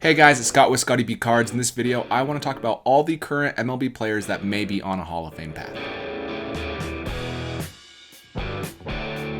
Hey guys, it's Scott with Scotty B Cards. In this video, I want to talk about all the current MLB players that may be on a Hall of Fame path.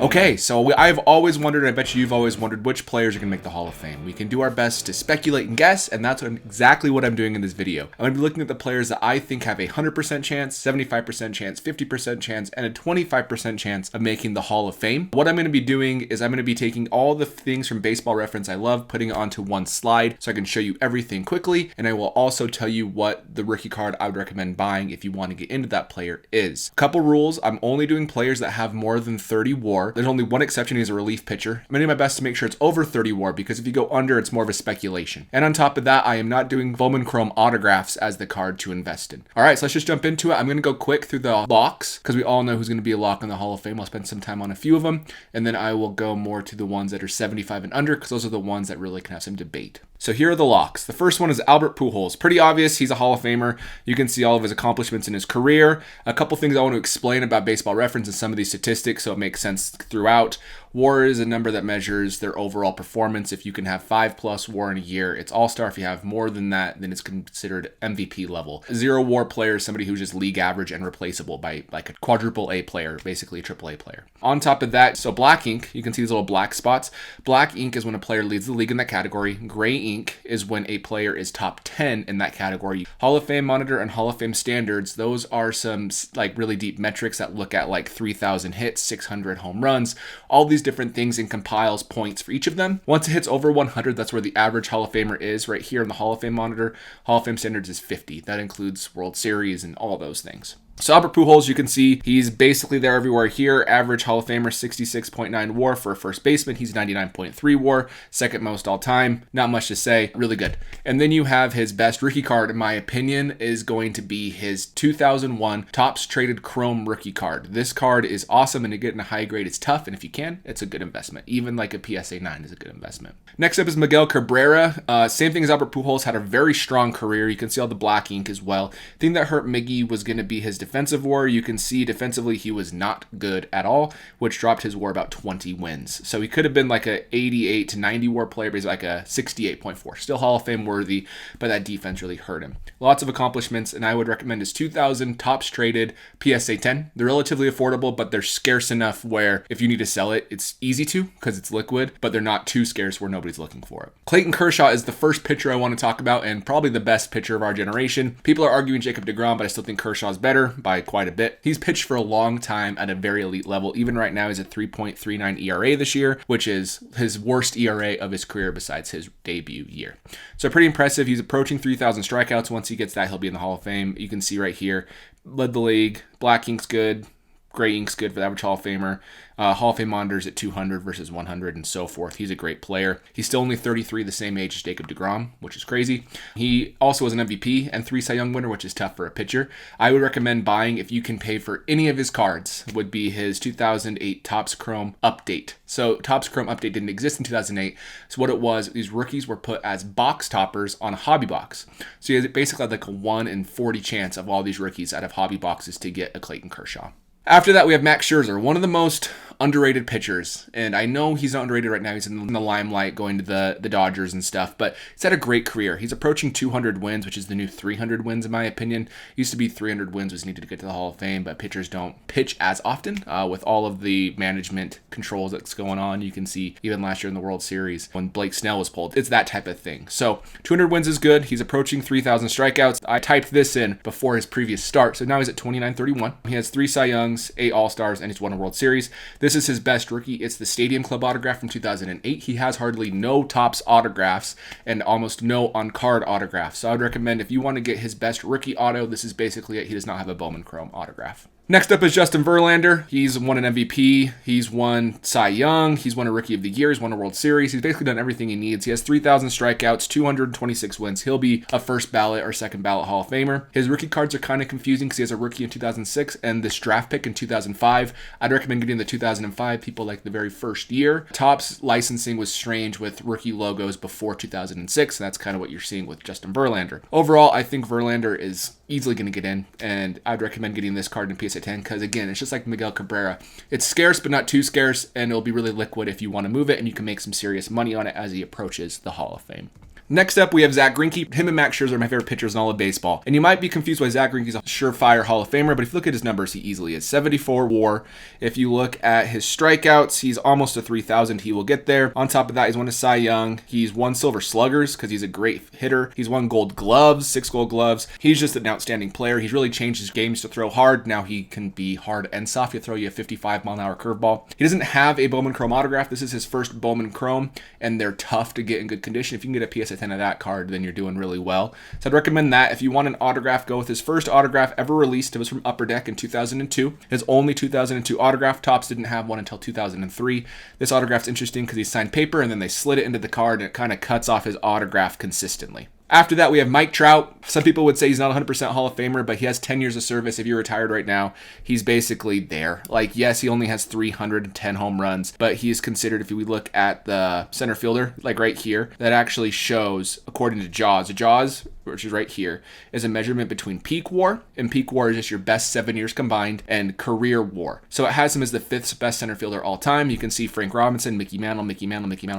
Okay, so I've always wondered, and I bet you've always wondered, which players are going to make the Hall of Fame. We can do our best to speculate and guess, and that's exactly what I'm doing in this video. I'm going to be looking at the players that I think have a 100% chance, 75% chance, 50% chance, and a 25% chance of making the Hall of Fame. What I'm going to be doing is I'm going to be taking all the things from Baseball Reference I love, putting it onto one slide so I can show you everything quickly, and I will also tell you what the rookie card I would recommend buying if you want to get into that player is. Couple rules: I'm only doing players that have more than 30 WAR. There's only one exception. He's a relief pitcher. I'm going to do my best to make sure it's over 30 WAR because if you go under, it's more of a speculation. And on top of that, I am not doing Bowman Chrome autographs as the card to invest in. All right, so let's just jump into it. I'm going to go quick through the locks because we all know who's going to be a lock in the Hall of Fame. I'll spend some time on a few of them, and then I will go more to the ones that are 75 and under because those are the ones that really can have some debate. So here are the locks. The first one is Albert Pujols. Pretty obvious. He's a Hall of Famer. You can see all of his accomplishments in his career. A couple things I want to explain about Baseball Reference and some of these statistics so it makes sense throughout. WAR is a number that measures their overall performance. If you can have 5+ WAR in a year, it's all-star. If you have more than that, then it's considered MVP level. 0 WAR player is somebody who's just league average and replaceable by like a quadruple A player, basically a triple A player. On top of that, so black ink, you can see these little black spots. Black ink is when a player leads the league in that category. Gray ink is when a player is top 10 in that category. Hall of Fame Monitor and Hall of Fame Standards, those are some like really deep metrics that look at like 3,000 hits, 600 home runs, all these different things, and compiles points for each of them. Once it hits over 100, that's where the average Hall of Famer is. Right here in the Hall of Fame Monitor, Hall of Fame Standards is 50. That includes World Series and all those things. So Albert Pujols, you can see he's basically there everywhere here. Average Hall of Famer, 66.9 WAR for a first baseman. He's 99.3 WAR, second most all time. Not much to say, really good. And then you have his best rookie card, in my opinion, is going to be his 2001 Topps Traded Chrome rookie card. This card is awesome, and to get in a high grade is tough, and if you can, it's a good investment. Even like a PSA 9 is a good investment. Next up is Miguel Cabrera. Same thing as Albert Pujols, had a very strong career. You can see all the black ink as well. The thing that hurt Miggy was going to be his defensive WAR. You can see defensively he was not good at all, which dropped his WAR about 20 wins. So he could have been like a 88 to 90 WAR player, but he's like a 68.4. Still Hall of Fame worthy, but that defense really hurt him. Lots of accomplishments, and I would recommend his 2000 Topps Traded PSA 10. They're relatively affordable, but they're scarce enough where if you need to sell it, it's easy to because it's liquid, but they're not too scarce where nobody's looking for it. Clayton Kershaw is the first pitcher I want to talk about, and probably the best pitcher of our generation. People are arguing Jacob DeGrom, but I still think Kershaw's better by quite a bit. He's pitched for a long time at a very elite level. Even right now, he's a 3.39 ERA this year, which is his worst ERA of his career besides his debut year. So pretty impressive. He's approaching 3,000 strikeouts. Once he gets that, he'll be in the Hall of Fame. You can see right here, led the league. Black ink's good. Gray ink's good for the average Hall of Famer. Hall of Fame monitors at 200 versus 100 and so forth. He's a great player. He's still only 33, the same age as Jacob DeGrom, which is crazy. He also was an MVP and 3 Cy Young winner, which is tough for a pitcher. I would recommend buying, if you can pay for any of his cards, would be his 2008 Topps Chrome Update. So Topps Chrome Update didn't exist in 2008. So what it was, these rookies were put as box toppers on a hobby box. So you basically had like a 1 in 40 chance of all these rookies out of hobby boxes to get a Clayton Kershaw. After that, we have Max Scherzer, one of the most underrated pitchers. And I know he's not underrated right now. He's in the limelight going to the Dodgers and stuff, but he's had a great career. He's approaching 200 wins, which is the new 300 wins in my opinion. Used to be 300 wins was needed to get to the Hall of Fame, but pitchers don't pitch as often with all of the management controls that's going on. You can see even last year in the World Series when Blake Snell was pulled. It's that type of thing. So 200 wins is good. He's approaching 3,000 strikeouts. I typed this in before his previous start, so now he's at 29-31. He has 3 Cy Youngs, 8 All-Stars, and he's won a World Series. This is his best rookie. It's the Stadium Club autograph from 2008. He has hardly no Topps autographs and almost no on-card autographs. So I would recommend if you want to get his best rookie auto, this is basically it. He does not have a Bowman Chrome autograph. Next up is Justin Verlander. He's won an MVP. He's won Cy Young. He's won a Rookie of the Year. He's won a World Series. He's basically done everything he needs. He has 3,000 strikeouts, 226 wins. He'll be a first ballot or second ballot Hall of Famer. His rookie cards are kind of confusing because he has a rookie in 2006 and this draft pick in 2005. I'd recommend getting the 2005. People like the very first year. Topps licensing was strange with rookie logos before 2006. And that's kind of what you're seeing with Justin Verlander. Overall, I think Verlander is easily going to get in, and I'd recommend getting this card in PSA 10 because, again, it's just like Miguel Cabrera. It's scarce, but not too scarce, and it'll be really liquid if you want to move it, and you can make some serious money on it as he approaches the Hall of Fame. Next up, we have Zack Greinke. Him and Max Scherzer are my favorite pitchers in all of baseball. And you might be confused why Zack Greinke is a surefire Hall of Famer, but if you look at his numbers, he easily is. 74 WAR. If you look at his strikeouts, he's almost a 3,000. He will get there. On top of that, he's won a Cy Young. He's won Silver Sluggers because he's a great hitter. He's won Gold Gloves, 6 Gold Gloves. He's just an outstanding player. He's really changed his games to throw hard. Now he can be hard and soft. He'll throw you a 55-mile-an-hour curveball. He doesn't have a Bowman Chrome autograph. This is his first Bowman Chrome, and they're tough to get in good condition. If you can get a PSA 10 of that card, then you're doing really well. So I'd recommend that. If you want an autograph, go with his first autograph ever released. It was from Upper Deck in 2002. His only 2002 autograph. Topps didn't have one until 2003. This autograph's interesting because he signed paper and then they slid it into the card and it kind of cuts off his autograph consistently. After that, we have Mike Trout. Some people would say he's not 100% Hall of Famer, but he has 10 years of service. If you're retired right now, he's basically there. Like, yes, he only has 310 home runs, but he's considered, if we look at the center fielder, like right here, that actually shows, according to Jaws, which is right here, is a measurement between peak WAR, and peak WAR is just your best 7 years combined, and career WAR. So it has him as the 5th best center fielder all time. You can see Frank Robinson, Mickey Mantle,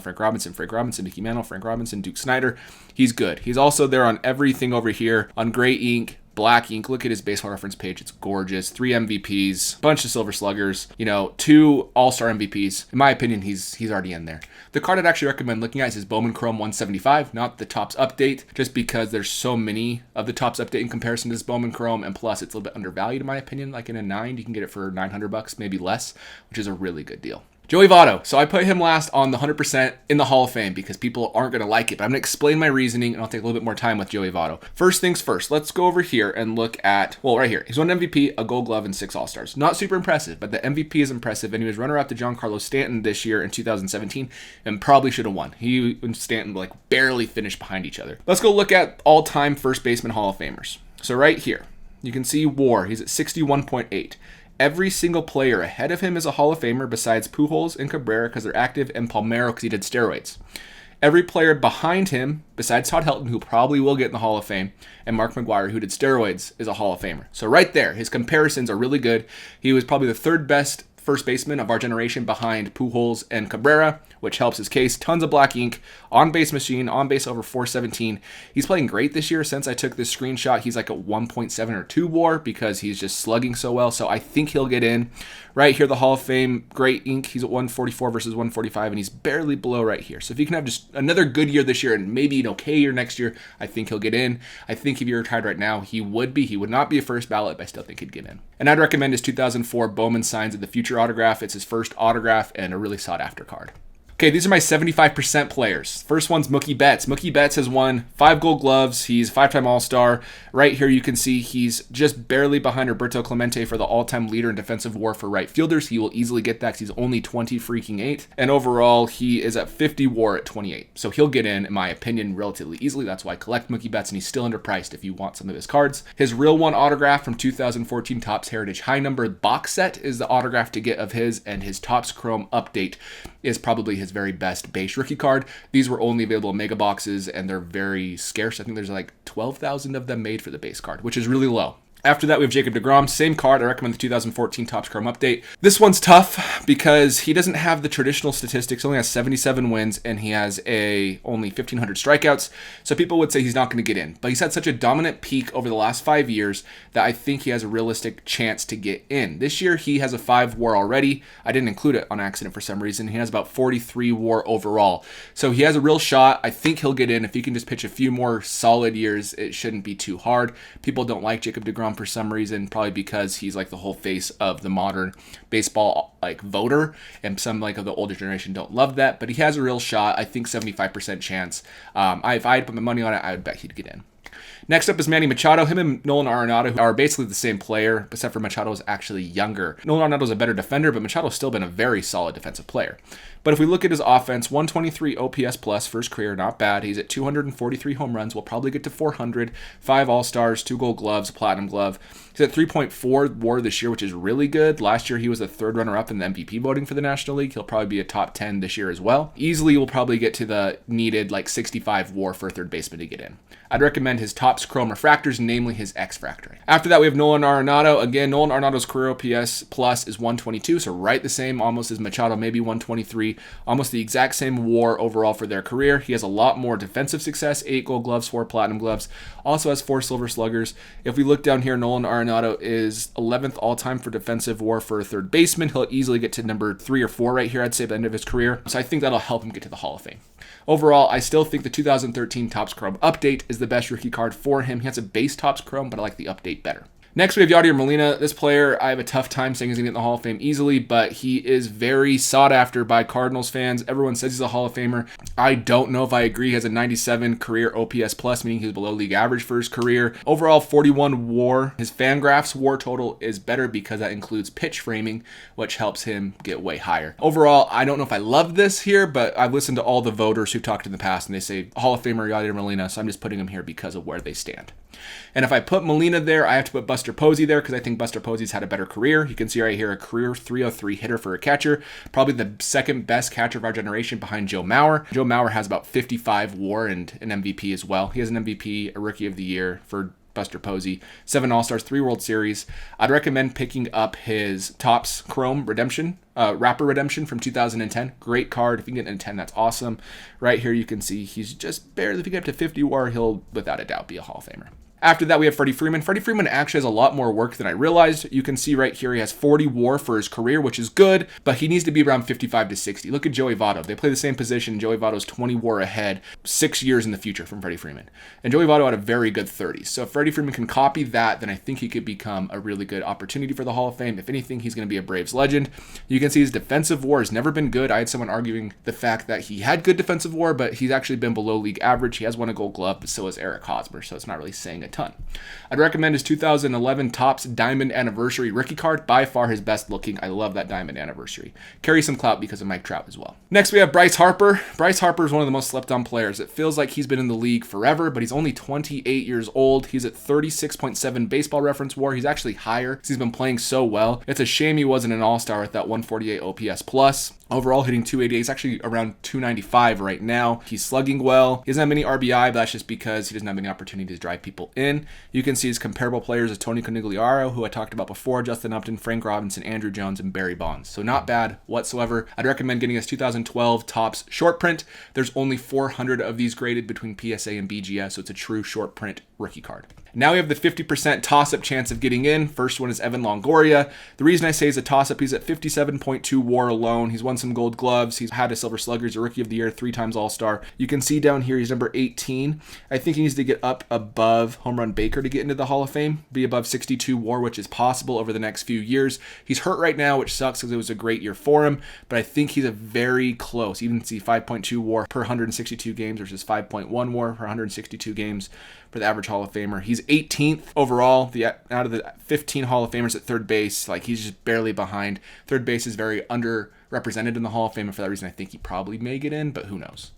Frank Robinson, Mickey Mantle, Frank Robinson, Duke Snider. He's good. He's also there on everything over here on gray ink, black ink. Look at his baseball reference page. It's gorgeous. 3 MVPs, bunch of Silver Sluggers, 2 All-Star MVPs. In my opinion, he's already in there. The card I'd actually recommend looking at is his Bowman Chrome 175, not the Topps Update, just because there's so many of the Topps Update in comparison to this Bowman Chrome, and plus it's a little bit undervalued in my opinion. Like in a 9, you can get it for $900, maybe less, which is a really good deal. Joey Votto. So I put him last on the 100% in the Hall of Fame because people aren't going to like it, but I'm going to explain my reasoning and I'll take a little bit more time with Joey Votto. First things first, let's go over here and look at, right here. He's won MVP, a Gold Glove, and 6 All-Stars. Not super impressive, but the MVP is impressive, and he was runner-up to Giancarlo Stanton this year in 2017 and probably should have won. He and Stanton barely finished behind each other. Let's go look at all-time first baseman Hall of Famers. So right here, you can see WAR. He's at 61.8. Every single player ahead of him is a Hall of Famer besides Pujols and Cabrera because they're active, and Palmeiro because he did steroids. Every player behind him, besides Todd Helton, who probably will get in the Hall of Fame, and Mark McGwire, who did steroids, is a Hall of Famer. So right there, his comparisons are really good. He was probably the 3rd best first baseman of our generation behind Pujols and Cabrera, which helps his case. Tons of black ink, on-base machine, on-base over 417. He's playing great this year. Since I took this screenshot, he's like at 1.7 or 2 WAR because he's just slugging so well. So I think he'll get in. Right here, the Hall of Fame, great ink. He's at 144 versus 145, and he's barely below right here. So if he can have just another good year this year and maybe an okay year next year, I think he'll get in. I think if you're retired right now, he would be. He would not be a first ballot, but I still think he'd get in. And I'd recommend his 2004 Bowman Signs of the Future autograph. It's his first autograph and a really sought-after card. Okay, these are my 75% players. First one's Mookie Betts. Mookie Betts has won 5 Gold Gloves. He's a 5-time All-Star. Right here you can see he's just barely behind Roberto Clemente for the all-time leader in defensive WAR for right fielders. He will easily get that because he's only 20-8. And overall, he is at 50 WAR at 28. So he'll get in my opinion, relatively easily. That's why I collect Mookie Betts, and he's still underpriced if you want some of his cards. His Real One autograph from 2014 Topps Heritage High Number box set is the autograph to get of his, and his Topps Chrome Update is probably his very best base rookie card. These were only available in mega boxes and they're very scarce. I think there's like 12,000 of them made for the base card, which is really low. After that, we have Jacob DeGrom. Same card. I recommend the 2014 Topps Chrome Update. This one's tough because he doesn't have the traditional statistics. He only has 77 wins, and he has only 1,500 strikeouts. So people would say he's not going to get in. But he's had such a dominant peak over the last 5 years that I think he has a realistic chance to get in. This year, he has a 5 WAR already. I didn't include it on accident for some reason. He has about 43 WAR overall. So he has a real shot. I think he'll get in. If he can just pitch a few more solid years, it shouldn't be too hard. People don't like Jacob DeGrom for some reason, probably because he's like the whole face of the modern baseball voter, and some of the older generation don't love that, but he has a real shot. I think 75% chance. If I had put my money on it, I would bet he'd get in. Next up is Manny Machado. Him and Nolan Arenado are basically the same player, except for Machado is actually younger. Nolan Arenado is a better defender, but Machado's still been a very solid defensive player. But if we look at his offense, 123 OPS plus for his career, not bad. He's at 243 home runs. We'll probably get to 400. 5 All-Stars, 2 Gold Gloves, a Platinum Glove. He's at 3.4 WAR this year, which is really good. Last year, he was the 3rd runner-up in the MVP voting for the National League. He'll probably be a top 10 this year as well. Easily, will probably get to the needed 65 WAR for a third baseman to get in. I'd recommend and his Topps Chrome refractors, namely his X-Fractor. After that, we have Nolan Arenado. Again, Nolan Arenado's career OPS plus is 122, so right the same almost as Machado, maybe 123. Almost the exact same WAR overall for their career. He has a lot more defensive success, 8 Gold Gloves, 4 Platinum Gloves. Also has 4 Silver Sluggers. If we look down here, Nolan Arenado is 11th all-time for defensive WAR for a third baseman. He'll easily get to number 3 or 4 right here, I'd say, at the end of his career. So I think that'll help him get to the Hall of Fame. Overall, I still think the 2013 Topps Chrome Update is the best rookie card for him. He has a base Topps Chrome, but I like the update better. Next, we have Yadier Molina. This player, I have a tough time saying he's going to get in the Hall of Fame easily, but he is very sought after by Cardinals fans. Everyone says he's a Hall of Famer. I don't know if I agree. He has a 97 career OPS plus, meaning he's below league average for his career. Overall, 41 WAR. His Fangraphs WAR total is better because that includes pitch framing, which helps him get way higher. Overall, I don't know if I love this here, but I've listened to all the voters who've talked in the past, and they say Hall of Famer Yadier Molina, so I'm just putting him here because of where they stand. And if I put Molina there, I have to put Buster Posey there because I think Buster Posey's had a better career. You can see right here a career 303 hitter for a catcher, probably the second best catcher of our generation behind Joe Mauer. Joe Mauer has about 55 WAR and an MVP as well. He has an MVP, a Rookie of the Year for Buster Posey, 7 All-Stars, 3 World Series. I'd recommend picking up his Topps Chrome Redemption, Rapper Redemption from 2010. Great card. If you can get in a 10, that's awesome. Right here you can see he's just barely, if you get up to 50 WAR, he'll without a doubt be a Hall of Famer. After that, we have Freddie Freeman. Freddie Freeman actually has a lot more work than I realized. You can see right here he has 40 WAR for his career, which is good, but he needs to be around 55 to 60. Look at Joey Votto. They play the same position. Joey Votto's 20 WAR ahead, 6 years in the future from Freddie Freeman. And Joey Votto had a very good 30s. So if Freddie Freeman can copy that, then I think he could become a really good opportunity for the Hall of Fame. If anything, he's going to be a Braves legend. You can see his defensive WAR has never been good. I had someone arguing the fact that he had good defensive WAR, but he's actually been below league average. He has won a Gold Glove, but so has Eric Hosmer, so it's not really saying a ton. I'd recommend his 2011 Topps Diamond Anniversary rookie card. By far his best looking. I love that Diamond Anniversary. Carries some clout because of Mike Trout as well. Next, we have Bryce Harper. Bryce Harper is one of the most slept on players. It feels like he's been in the league forever, but he's only 28 years old. He's at 36.7 baseball reference WAR. He's actually higher because he's been playing so well. It's a shame he wasn't an all-star with that 148 OPS plus. Overall, hitting 288. He's actually around 295 right now. He's slugging well. He doesn't have many RBI, but that's just because he doesn't have any opportunity to drive people in. You can see his comparable players as Tony Conigliaro, who I talked about before, Justin Upton, Frank Robinson, Andrew Jones, and Barry Bonds. So not bad whatsoever. I'd recommend getting his 2012 Topps short print. There's only 400 of these graded between PSA and BGS, so it's a true short print rookie card. Now we have the 50% toss-up chance of getting in. First one is Evan Longoria. The reason I say he's a toss-up, he's at 57.2 WAR alone. He's won some Gold Gloves. He's had a Silver Slugger. He's a Rookie of the Year, 3 times All-Star. You can see down here he's number 18. I think he needs to get up above Home Run Baker to get into the Hall of Fame, be above 62 WAR, which is possible over the next few years. He's hurt right now, which sucks because it was a great year for him, but I think he's a very close. You can see 5.2 WAR per 162 games versus 5.1 WAR per 162 games for the average Hall of Famer. He's 18th overall out of the 15 Hall of Famers at third base. Like, he's just barely behind. Third base is very underrepresented in the Hall of Fame, and for that reason I think he probably may get in, but who knows.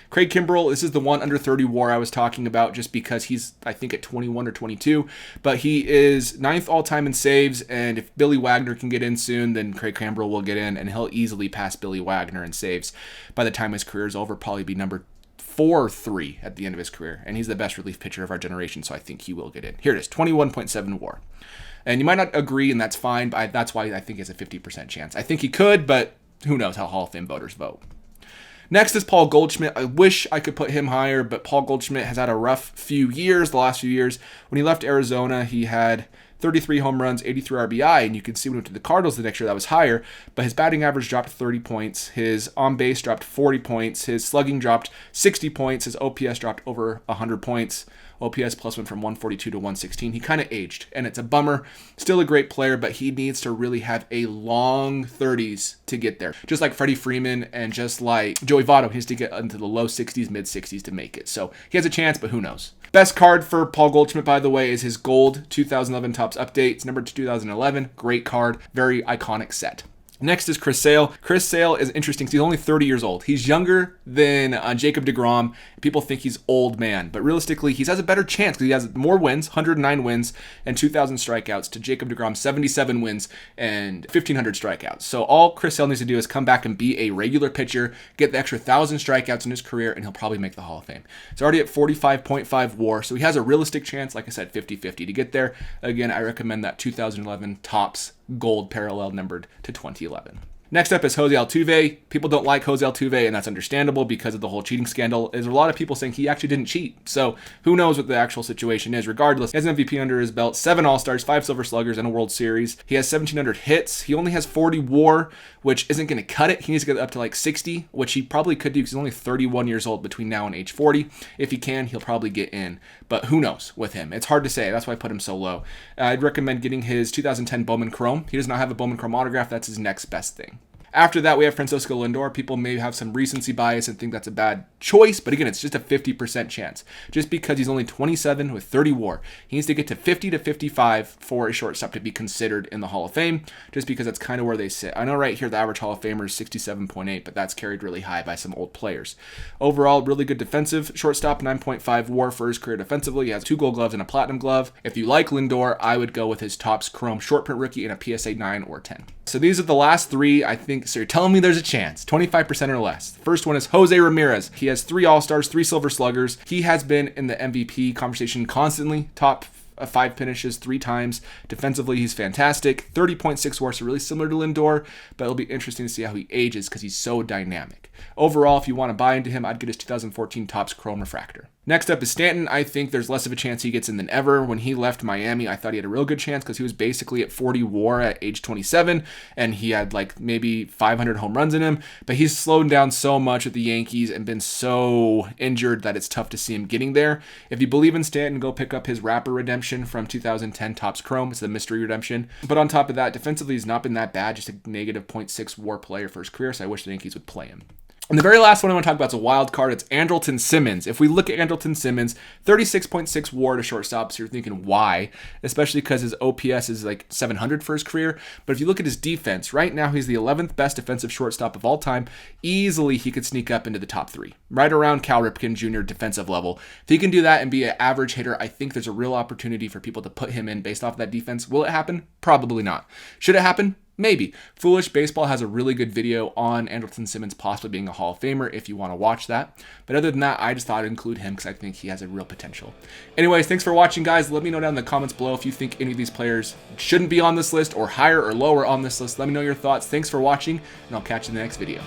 Craig Kimbrell, this is the one under 30 WAR I was talking about just because he's, I think, at 21 or 22, but he is 9th all-time in saves, and if Billy Wagner can get in soon, then Craig Kimbrell will get in, and he'll easily pass Billy Wagner in saves. By the time his career is over, probably be number 4 or 3 at the end of his career, and he's the best relief pitcher of our generation, so I think he will get in. Here it is, 21.7 WAR. And you might not agree, and that's fine, but that's why I think it's a 50% chance. I think he could, but who knows how Hall of Fame voters vote. Next is Paul Goldschmidt. I wish I could put him higher, but Paul Goldschmidt has had a rough few years, the last few years. When he left Arizona, he had 33 home runs, 83 RBI, and you can see when he went to the Cardinals the next year that was higher, but his batting average dropped 30 points, his on-base dropped 40 points, his slugging dropped 60 points, his OPS dropped over 100 points. OPS plus went from 142 to 116. He kind of aged, and it's a bummer. Still a great player, but he needs to really have a long 30s to get there. Just like Freddie Freeman and just like Joey Votto, he needs to get into the low 60s, mid 60s to make it. So he has a chance, but who knows. Best card for Paul Goldschmidt, by the way, is his gold 2011 Topps Update. It's number 2011. Great card. Very iconic set. Next is Chris Sale. Chris Sale is interesting. He's only 30 years old. He's younger than Jacob DeGrom. People think he's old man, but realistically, he has a better chance because he has more wins, 109 wins and 2,000 strikeouts to Jacob DeGrom, 77 wins and 1,500 strikeouts. So all Chris Sale needs to do is come back and be a regular pitcher, get the extra 1,000 strikeouts in his career, and he'll probably make the Hall of Fame. He's already at 45.5 WAR, so he has a realistic chance, like I said, 50-50 to get there. Again, I recommend that 2011 Topps Gold parallel numbered to 2011. Next up is Jose Altuve. People don't like Jose Altuve, and that's understandable because of the whole cheating scandal. There's a lot of people saying he actually didn't cheat. So who knows what the actual situation is. Regardless, he has an MVP under his belt, 7 All-Stars, 5 Silver Sluggers, and a World Series. He has 1,700 hits. He only has 40 WAR, which isn't going to cut it. He needs to get up to like 60, which he probably could do because he's only 31 years old between now and age 40. If he can, he'll probably get in. But who knows with him? It's hard to say. That's why I put him so low. I'd recommend getting his 2010 Bowman Chrome. He does not have a Bowman Chrome autograph. That's his next best thing. After that, we have Francisco Lindor. People may have some recency bias and think that's a bad choice, but again, it's just a 50% chance. Just because he's only 27 with 30 WAR, he needs to get to 50 to 55 for a shortstop to be considered in the Hall of Fame, just because that's kind of where they sit. I know right here the average Hall of Famer is 67.8, but that's carried really high by some old players. Overall, really good defensive shortstop, 9.5 WAR for his career defensively. He has 2 Gold Gloves and a Platinum Glove. If you like Lindor, I would go with his Topps Chrome short print rookie and a PSA 9 or 10. So these are the last 3, I think. So you're telling me there's a chance, 25% or less. The first one is Jose Ramirez. He has 3 All-Stars, 3 Silver Sluggers. He has been in the MVP conversation constantly, top 5 finishes 3 times. Defensively, he's fantastic. 30.6 WAR, so really similar to Lindor, but it'll be interesting to see how he ages because he's so dynamic. Overall, if you want to buy into him, I'd get his 2014 Topps Chrome Refractor. Next up is Stanton. I think there's less of a chance he gets in than ever. When he left Miami, I thought he had a real good chance because he was basically at 40 WAR at age 27, and he had like maybe 500 home runs in him, but he's slowed down so much with the Yankees and been so injured that it's tough to see him getting there. If you believe in Stanton, go pick up his Rapper Redemption from 2010 Topps Chrome. It's the Mystery Redemption. But on top of that, defensively, he's not been that bad, just a negative 0.6 WAR player for his career, so I wish the Yankees would play him. And the very last one I want to talk about is a wild card. It's Andrelton Simmons. If we look at Andrelton Simmons, 36.6 WAR to shortstop, so you're thinking why? Especially because his OPS is like 700 for his career. But if you look at his defense, right now he's the 11th best defensive shortstop of all time. Easily he could sneak up into the top 3, right around Cal Ripken Jr. defensive level. If he can do that and be an average hitter, I think there's a real opportunity for people to put him in based off of that defense. Will it happen? Probably not. Should it happen? Maybe. Foolish Baseball has a really good video on Andrelton Simmons possibly being a Hall of Famer if you want to watch that. But other than that, I just thought I'd include him because I think he has a real potential. Anyways, thanks for watching, guys. Let me know down in the comments below if you think any of these players shouldn't be on this list or higher or lower on this list. Let me know your thoughts. Thanks for watching, and I'll catch you in the next video.